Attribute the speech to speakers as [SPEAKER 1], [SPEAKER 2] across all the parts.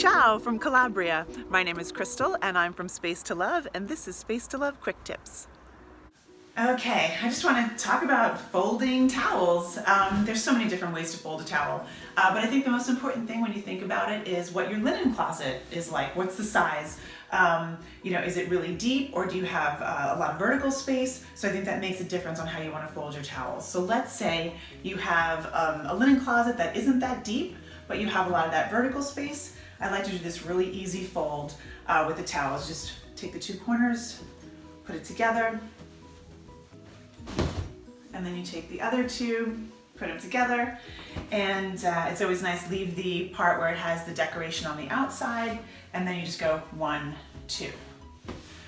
[SPEAKER 1] Ciao from Calabria. My name is Christel and I'm from Space to Love, and this is Space to Love Quick Tips. Okay, I just want to talk about folding towels. There's so many different ways to fold a towel, but I think the most important thing when you think about it is what your linen closet is like. What's the size? Is it really deep, or do you have a lot of vertical space? So I think that makes a difference on how you want to fold your towels. So let's say you have a linen closet that isn't that deep, but you have a lot of that vertical space. I like to do this really easy fold with the towels. Just take the two corners, put it together, and then you take the other two, put them together, and it's always nice, leave the part where it has the decoration on the outside, and then you just go 1, 2.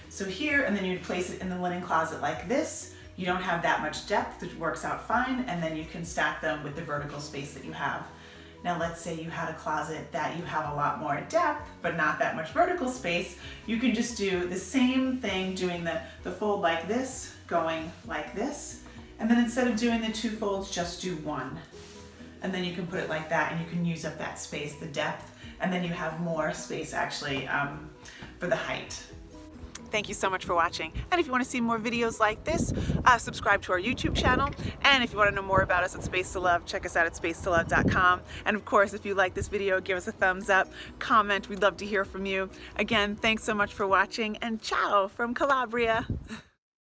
[SPEAKER 1] So here, and then you'd place it in the linen closet like this. You don't have that much depth, it works out fine, and then you can stack them with the vertical space that you have. Now let's say you had a closet that you have a lot more depth, but not that much vertical space. You can just do the same thing, doing the fold like this, going like this, and then instead of doing the 2 folds, just do 1. And then you can put it like that, and you can use up that space, the depth, and then you have more space actually for the height. Thank you so much for watching. And if you want to see more videos like this, subscribe to our YouTube channel. And if you want to know more about us at Space to Love, check us out at spacetolove.com. And of course, if you like this video, give us a thumbs up, comment. We'd love to hear from you. Again, thanks so much for watching, and ciao from Calabria.